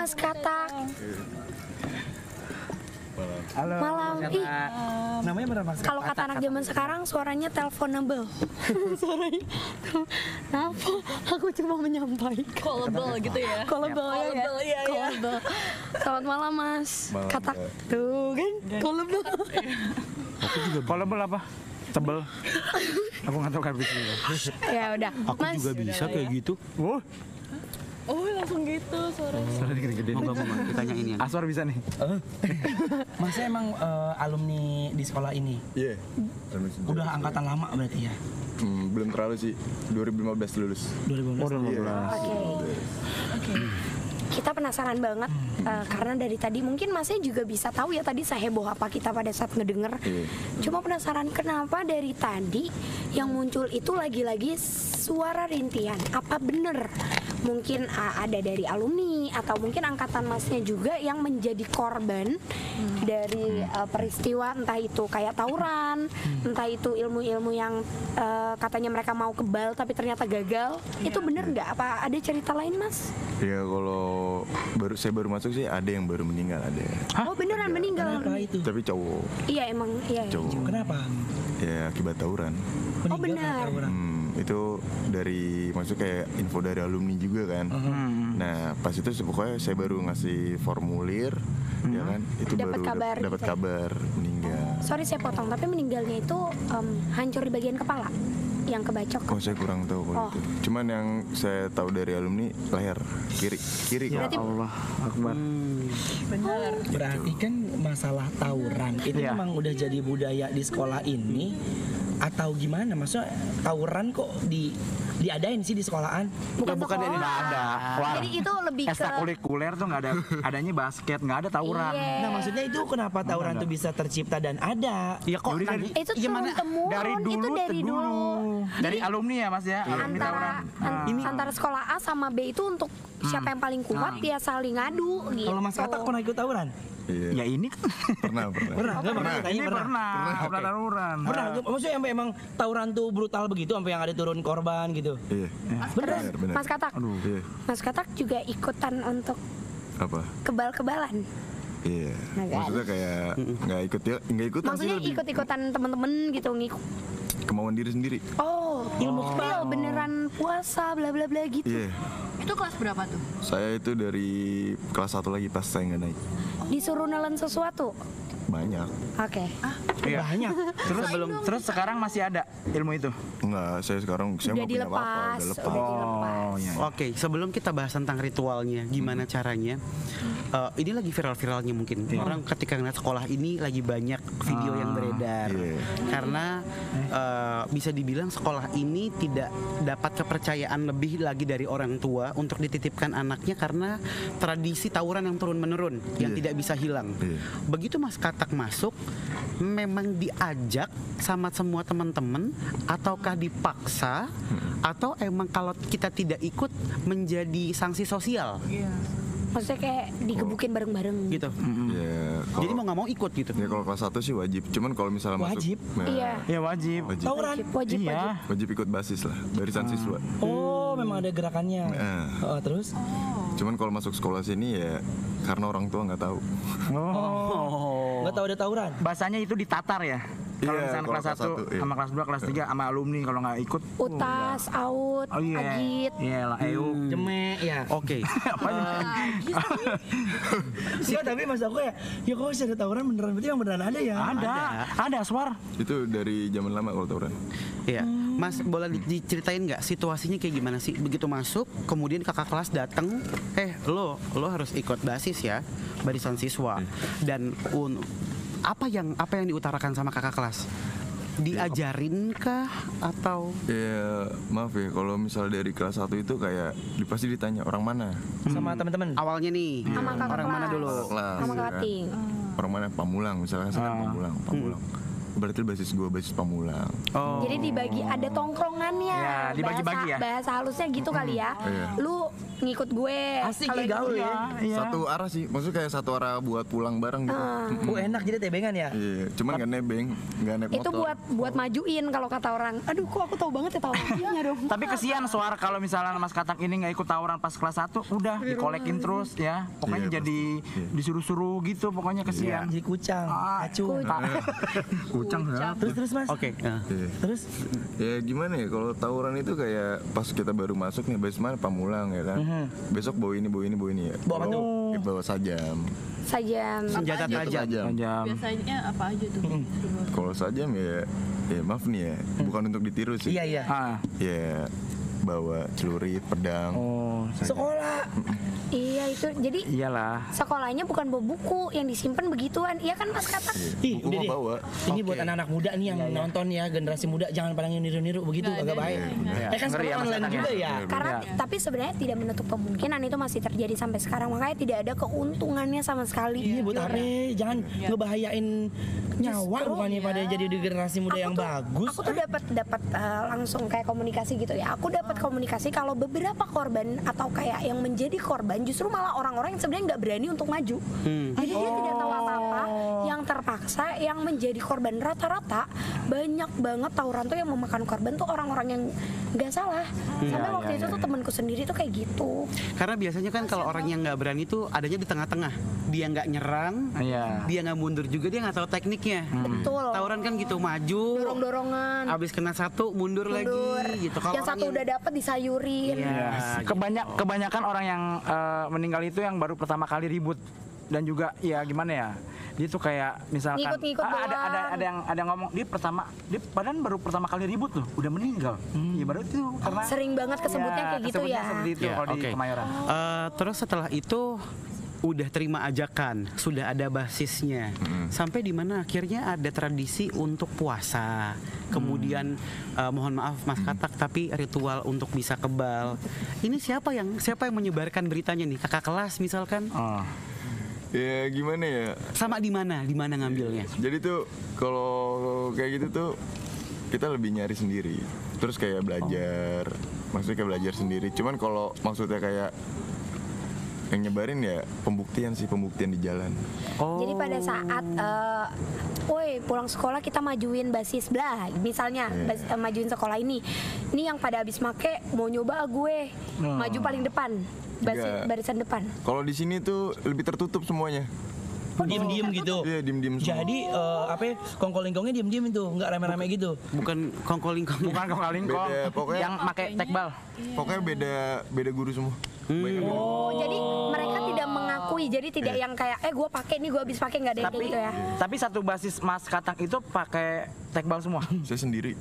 Mas Katak. Halo. Malam. Ih, Namanya benar Mas. kalau kata anak zaman sekarang suaranya teleponable. Suaranya. Kenapa? Aku cuma menyampaikan. Callable gitu ya. Callable ya. Callable, iya, iya. Callable. Selamat malam Mas. Malam, Katak. Mbak. Tuh kan. Callable. Aku juga Callable apa? Tebel. Aku nggak tahu kan bisa. Ya udah. Aku Mas. juga bisa kayak gitu. Oh, Oh langsung gitu suaranya. suara gede-gede. Moga ditanyain ya. Aswar bisa nih. Masnya emang alumni di sekolah ini? Iya. Udah angkatan lama berarti ya? Belum terlalu sih. 2015 lulus. 2015. Oke. Kita penasaran banget karena dari tadi mungkin Masnya juga bisa tahu ya tadi seheboh apa kita pada saat ngedenger. Iya. Cuma penasaran kenapa dari tadi yang muncul itu lagi-lagi suara rintihan. Apa bener mungkin ada dari alumni atau mungkin angkatan Masnya juga yang menjadi korban dari peristiwa entah itu kayak tawuran, entah itu ilmu-ilmu yang katanya mereka mau kebal tapi ternyata gagal. Itu bener nggak? Apa ada cerita lain Mas? Ya kalau saya baru masuk sih ada yang baru meninggal ada. Oh beneran meninggal. Kenapa itu? Tapi cowok. Iya emang iya. Cowok. Kenapa? Ya akibat tawuran. Oh benar. Itu dari maksud kayak info dari alumni juga kan. Nah pas itu pokoknya saya baru ngasih formulir, ya kan. Itu Dapat baru kabar dapat gitu ya? kabar meninggal. Sorry saya potong tapi meninggalnya itu hancur di bagian kepala yang kebacok. Oh saya kurang tahu kalau Oh. itu. Cuman yang saya tahu dari alumni leher kiri Ya Berarti- Allah Akbar. Benar. Berarti kan masalah tawuran itu Iya. memang udah jadi budaya di sekolah ini atau gimana? Maksudnya tawuran kok diadain sih di sekolahan? Bukan Bukan sekolah. ini nggak ada. War. Jadi itu lebih ke Ekstrakurikuler tuh nggak ada. Adanya basket, nggak ada tawuran. Iya. Nah maksudnya itu kenapa tawuran tuh bisa tercipta dan ada? Ya kok Yaudah, nanti itu gimana? turun temurun Dari dulu itu dari ke dulu. Dari alumni ya Mas ya. Alumni Antara tawuran. antara sekolah A sama B itu untuk siapa yang paling kuat ya saling ngadu gitu. Kalau Mas Katak pernah ikut tawuran? Iya. Ya ini kan. Pernah. Pernah, nggak pernah. Ini Tanya pernah tawuran. Pernah, maksudnya sampai emang tawuran tuh brutal begitu sampai yang ada turun korban gitu. Iya. Terus Benar. Mas Katak, Iya. Mas Katak juga ikutan untuk Apa? kebal-kebalan. Iya. Nah, kan? Maksudnya kayak nggak ikutan Maksudnya sih lebih ikut-ikutan temen-temen gitu ngikut. kemauan diri sendiri. Oh, ilmu kebal beneran puasa bla bla bla gitu. Iya. Itu kelas berapa tuh? Saya itu dari kelas 1 lagi pas saya nggak naik. Disuruh nelen sesuatu. Banyak. Oke. Iya. Banyak. Terus sekarang masih ada ilmu itu. Enggak, saya sekarang saya Udah nggak punya apa-apa, dilepas. udah lepas. Udah dilepas. Oh iya. Oke, sebelum kita bahas tentang ritualnya, gimana caranya? Ini lagi viral-viralnya mungkin. Orang ketika ngeliat sekolah ini lagi banyak video yang beredar. Iya. Karena bisa dibilang sekolah ini tidak dapat kepercayaan lebih lagi dari orang tua untuk dititipkan anaknya karena tradisi tawuran yang turun-menurun yang Iya. tidak bisa hilang. Iya. Begitu Mas Katak masuk, memang diajak sama semua teman-teman ataukah dipaksa atau emang kalau kita tidak ikut menjadi sanksi sosial Maksudnya kayak digebukin bareng-bareng. gitu. Ya, kalau, Jadi mau nggak mau ikut gitu. ya kalau kelas 1 sih wajib. Cuman kalau misalnya Wajib? masuk nah, Iya. Ya wajib. wajib. Tawuran? Wajib. Iya. Wajib ikut basis lah, barisan siswa. Oh, memang ada gerakannya. Terus? Cuman kalau masuk sekolah sini ya karena orang tua nggak tahu. Nggak tahu ada tawuran? Bahasanya itu ditatar ya. Kalau Iya, misalnya kalau kelas 1 kelas satu, iya. sama kelas 2, kelas 3 sama alumni kalau nggak ikut. Utas, out, Oh iya. agit. Iya lah, euk. Jemek ya. Oke. Iya, tapi mas aku ya kok bisa ada tawuran beneran, berarti yang beneran ada ya? Ada Aswar. Itu dari zaman lama kalau tawuran. Iya, Mas boleh diceritain nggak situasinya kayak gimana sih? Begitu masuk, kemudian kakak kelas datang, lo harus ikut basis ya, barisan siswa. Dan apa yang diutarakan sama kakak kelas? Diajarin kah atau? Ya maaf ya kalau misalnya dari kelas 1 itu kayak pasti ditanya orang mana. Sama teman-teman. Awalnya nih, Sama kakak orang mana kelas. dulu? Kelas, Sama ya kakak kan. ting. Orang mana Pamulang misalnya saya kan Pamulang. Berarti basis gue basis Pamulang. Oh. Jadi dibagi ada tongkrongannya. Ya, dibagi-bagi ya. Bahasa halusnya gitu kali ya. Iya. Lu ngikut gue. Asik Kalau ya gaul ya. Iya. Satu arah sih, maksudnya kayak satu arah buat pulang bareng gitu. Enak jadi tebengan ya. Iya, cuman nggak nebeng, nggak naik itu motor. buat majuin kalau kata orang. Aduh, kok aku tahu banget ya tawurannya dong. Tapi kesian suara kalau misalnya Mas Katak ini nggak ikut tawuran pas kelas 1, udah dikolekin terus ya. Pokoknya Iya, jadi disuruh-suruh gitu, pokoknya kesian. Jadi kucang, acuh. Kucang ya. Terus Mas. Oke. Iya. Terus Ya gimana ya, kalau tawuran itu kayak pas kita baru masuk nih, besok pamulang ya kan. Besok bawa ini ya. Bawa apa tuh? Bawa sajam. Sajam. Senjata tajam. Jam. Biasanya apa aja tuh? Kalau sajam ya maaf nih ya, bukan untuk ditiru sih. Iya. Ah. Ya bawa celurit, pedang. Oh, Sekolah. Iya itu. Jadi iyalah. sekolahnya bukan bawa buku yang disimpan begituan. Iya kan Mas Katak? Ih, Buku udah mah deh. bawa. Ini buat anak-anak muda nih yang nonton ya, generasi muda jangan pada niru-niru begitu agak baik. Kan Ngeri sekarang ya, Mas online Tatang juga ya. ya. Karena tapi sebenarnya tidak menutup kemungkinan itu masih terjadi sampai sekarang. Makanya tidak ada keuntungannya sama sekali. Iya buat apa? Jangan ngebahayain nyawa Justru, bukannya pada jadi di generasi muda yang bagus. Aku tuh dapat langsung kayak komunikasi gitu ya. Aku dapat komunikasi kalau beberapa korban atau kayak yang menjadi korban justru malah orang-orang yang sebenarnya nggak berani untuk maju. Jadi dia tidak tahu apa-apa, yang terpaksa, yang menjadi korban rata-rata banyak banget tawuran tuh yang memakan korban tuh orang-orang yang nggak salah. Sampai waktu itu tuh temanku sendiri tuh kayak gitu. Karena biasanya kan kalau orang yang nggak berani tuh adanya di tengah-tengah. Dia nggak nyerang, Iya. dia nggak mundur juga, dia nggak tahu tekniknya. Betul. Tawuran kan gitu, maju, Dorong-dorongan. abis kena satu mundur lagi gitu. Kalau Yang orang satu udah dapet disayurin. Iya. Kebanyakan orang yang meninggal itu yang baru pertama kali ribut, dan juga ya gimana ya, dia tuh kayak misalkan Ngikut-ngikut ada yang ngomong dia padahal baru pertama kali ribut loh udah meninggal. Ya baru itu karena Sering banget kesebutnya kayak gitu kesebutnya ya. seperti itu Ya, kalau di oke. Kemayoran. Terus setelah itu udah terima ajakan, sudah ada basisnya. Sampai di mana akhirnya ada tradisi untuk puasa. Kemudian mohon maaf Mas Katak, tapi ritual untuk bisa kebal. Ini siapa yang menyebarkan beritanya nih? Kakak kelas misalkan? Oh. Ya gimana ya. Sama di mana ngambilnya? Jadi tuh kalau kayak gitu tuh kita lebih nyari sendiri. Terus kayak belajar, maksudnya kayak belajar sendiri. Cuman kalau maksudnya kayak yang nyebarin ya pembuktian di jalan. Jadi pada saat woi pulang sekolah kita majuin basis blah misalnya majuin sekolah ini yang pada habis make mau nyoba gue maju paling depan Enggak. barisan depan. Kalau di sini tuh lebih tertutup semuanya. Diem-diem gitu. Iya, diem-diem semua. Jadi kongkol-lingkongnya diem-diem itu, nggak rame-rame gitu. Bukan kongkol-lingkong. Bukan kong kalingkong Beda, pokoknya- yang pakai tekbal. Pokoknya beda guru semua. Oh, jadi mereka tidak mengakui, jadi tidak yang kayak gue pakai nih, gue habis pakai, nggak ada yang kayak gitu ya. Tapi satu basis Mas Katak itu pakai tekbal semua. Saya sendiri.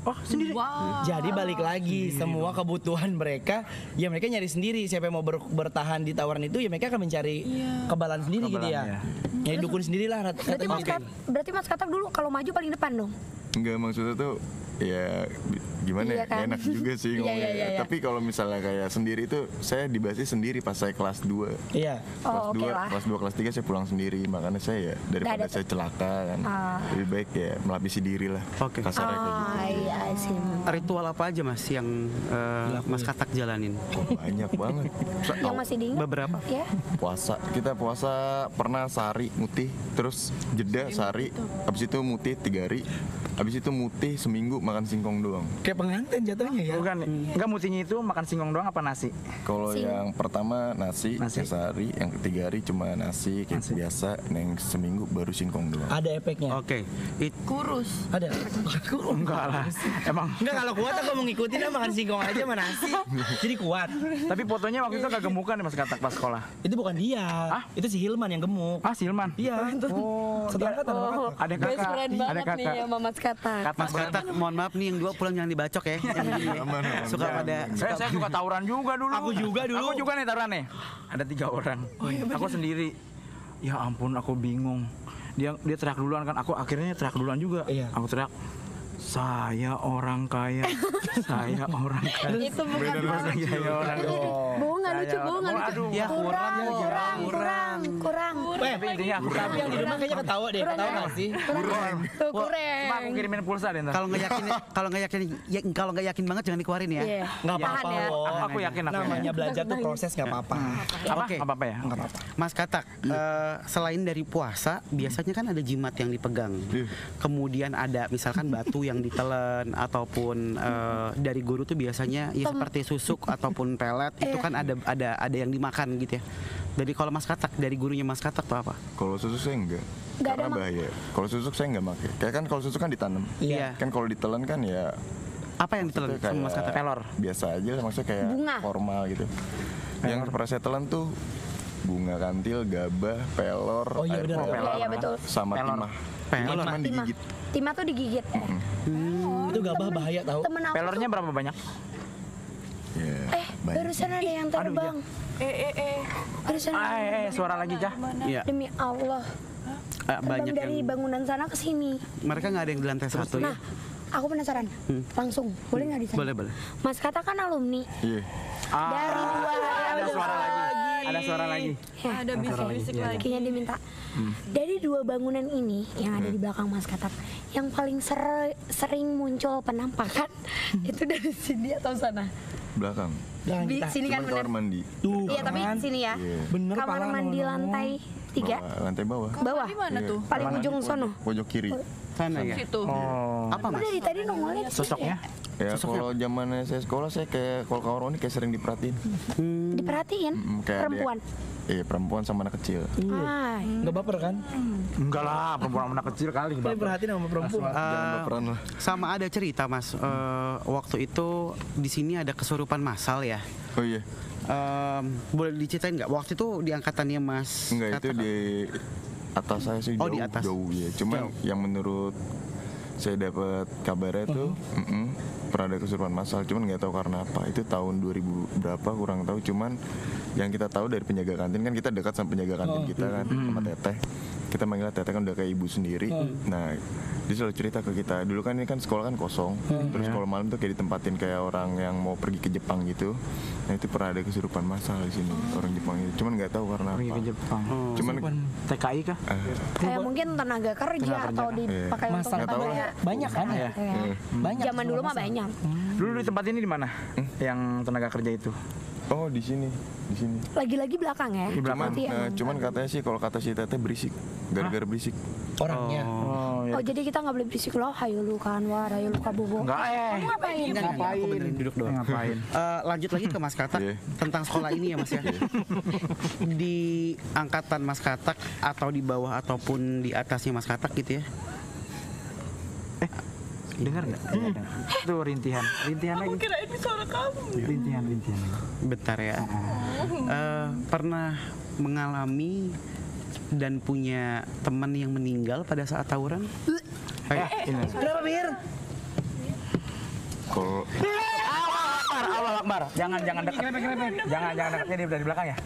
Oh, sendiri. Wow. Jadi balik lagi semua kebutuhan mereka, ya mereka nyari sendiri. Siapa yang mau bertahan di tawaran itu, ya mereka akan mencari kebalan sendiri gitu ya. Ya dukun sendirilah. Berarti Mas Katak dulu kalau maju paling depan dong. Enggak, maksudnya tuh ya gimana Iya ya, kan? enak juga sih Iya, ngomongnya. iya, iya. Tapi kalau misalnya kayak sendiri tuh saya dibahasnya sendiri pas saya kelas 2. Iya. Oh, oke Kelas 2, lah. kelas 2, kelas 3 saya pulang sendiri. Makanya saya ya daripada ada- saya celaka kan. Lebih baik ya melapisi diri lah. Oke. Kasarnya kayak gitu. Iya sih. Ritual apa aja Mas yang Mas Katak jalanin? Banyak banget. Yang masih diingat? Beberapa. Ya. Puasa, kita puasa pernah sehari mutih, terus jeda sehari, habis itu mutih 3 hari, habis itu mutih seminggu makan singkong doang. Kayak pengantin jatuhnya ya. Bukan, enggak mutinya itu makan singkong doang apa nasi? Kalau yang pertama nasi, Nasi. sehari, yang ketiga hari cuma nasi kayak biasa, yang seminggu baru singkong doang. Ada efeknya. Oke. Kurus. Ada. Enggak lah. Emang. Enggak, kalau kuat aku mau ngikutin lah, makan singkong aja sama nasi. Jadi kuat. Tapi fotonya waktu itu agak gemukan nih Mas Katak pas sekolah. Itu bukan dia. Itu si Hilman yang gemuk. Ah, Silman. Iya. Oh, Satu angkatan sama kakak. ada Best kakak. friend Ada banget nih kakak. ya Mama Katak. Mas Katak, mohon maaf nih yang dua pulang jangan dibacok ya. Yang gini ya. Suka pada Saya juga tawuran juga dulu. Aku juga dulu. Aku juga nih tawuran nih. Ada 3 orang. Aku sendiri. Ya ampun, aku bingung. Dia teriak duluan kan. Aku akhirnya teriak duluan juga. Iya. Aku teriak, saya orang kaya. Saya orang kaya. Itu bukan Saya orang kaya. Bohong nggak lucu, Bu, nggak lucu. Aduh, Ya, Kurang. Tapi intinya aku Tapi yang di rumah kayaknya ketawa deh, ketawa nggak sih? Tuh, kurang. Cuma aku kirimin pulsa deh ntar. Kalau nggak yakin banget jangan dikeluarin ya. Iya. Nggak Tahan apa-apa ya. loh. Aku yakin, aku Namanya yakin. belajar tuh proses nggak apa-apa. Apa? Oke. Apa ya? Nggak apa-apa. Mas Katak, selain dari puasa, biasanya kan ada jimat yang dipegang. Kemudian ada misalkan batu yang ditelen ataupun dari guru tuh biasanya ya seperti susuk ataupun pelet itu kan ada yang dimakan gitu ya. Jadi kalau Mas Katak dari gurunya Mas Katak tuh apa? Kalau susuk saya enggak. Nggak ada Karena bahaya. Kalau susuk saya enggak pakai. Kayak kan kalau susuk kan ditanam. Iya. Kan kalau ditelan kan ya Apa yang ditelen maksudnya sama Mas Katak? Pelor. biasa aja lah, maksudnya kayak Bunga. formal gitu. Yang pernah saya telan tuh bunga kantil, gabah, pelor, Oh iya air benar. pelor, Iya, betul. sama Pelor. timah. Pelor. Cuman digigit. Timah tuh digigit. Itu gabah bahaya tahu. Temen aku Pelornya tuh, berapa banyak? Ya, banyak. barusan ada yang terbang. Barusan ada yang terbang. Suara lagi kah? Iya. Demi Allah. Banyak Terbang dari yang bangunan sana ke sini. mereka nggak ada yang di lantai satu ya. Nah, aku penasaran. Langsung, boleh nggak ditanya? Boleh. Mas Kata kan alumni Iya. dari dua. Ada suara lagi. Ada suara lagi. Ya, Ada bisik-bisik lagi. kayaknya diminta. Dari dua bangunan ini yang ada di belakang Mas Katak, yang paling sering muncul penampakan itu dari sini atau sana? Belakang. Jangan Di kita. sini kan Cuman kamar bener. mandi. Tuh, Iya, tapi kan. sini ya. Iya. Bener Kamar parah, mandi no. lantai 3 Lantai bawah. bawah. Di mana Iya. tuh? Paling ujung sono. Pojok kiri. Sana ya. Situ. Oh. Apa Aku Mas? dari tadi nongolnya di sini Sosoknya? Ya kalau zamannya saya sekolah saya kayak kalau kamar mandi kayak sering diperhatiin. diperhatiin Kayak ada- perempuan. Iya, perempuan sama anak kecil. Hai. Nggak baper kan? Enggak lah, perempuan anak kecil kali. Tapi perhatiin sama perempuan. Jangan baperan lah. Sama ada cerita Mas. Waktu itu di sini ada kesurupan massal ya. Oh iya. Boleh diceritain nggak? Waktu itu di angkatannya Mas. Enggak, itu Katak. di atas saya sih Oh, jauh, di atas. jauh ya. Cuman yang menurut saya dapat kabarnya tuh pernah ada kesurupan massal, cuman nggak tahu karena apa. Itu tahun 2000 berapa kurang tahu. Cuman yang kita tahu dari penjaga kantin kan kita dekat sama penjaga kantin kita kan sama teteh. Kita manggil teteh kan udah kayak ibu sendiri. Nah, dia selalu cerita ke kita. Dulu kan ini kan sekolah kan kosong. Terus kalau malam tuh kayak ditempatin kayak orang yang mau pergi ke Jepang gitu. Nah, itu pernah ada kesurupan massal di sini orang Jepang itu. Cuman nggak tahu karena Pergi apa. ke Jepang. Cuman TKI kah? Kayak mungkin tenaga kerja atau dipakai untuk Masalah apa tahu ya? banyak kan? Iya. Banyak. Zaman dulu mah banyak. Dulu di tempat ini di mana? Yang tenaga kerja itu? oh di sini, di sini. Lagi-lagi belakang ya. Di belakang. Berarti emang. Cuman katanya sih kalau kata si teteh berisik, gara-gara berisik. Orangnya. Oh, Oh jadi kita nggak boleh berisik loh, hayu lu kan, wah hayu lu kabogo. Enggak Ngapain? Ngapain? Aku benerin duduk doang. Ngapain? Lanjut lagi ke Mas Katak Iya. tentang sekolah ini ya Mas ya. Di angkatan Mas Katak atau di bawah ataupun di atasnya Mas Katak gitu ya. Dengar nggak? Itu rintihan lagi. Kirain ini suara kamu. Rintihan lagi. Bentar ya. Pernah mengalami dan punya teman yang meninggal pada saat tawuran? Ini. Kenapa Bir? Kalau Allah Akbar. Jangan dekat. Jangan dekat. Ini dari belakang ya.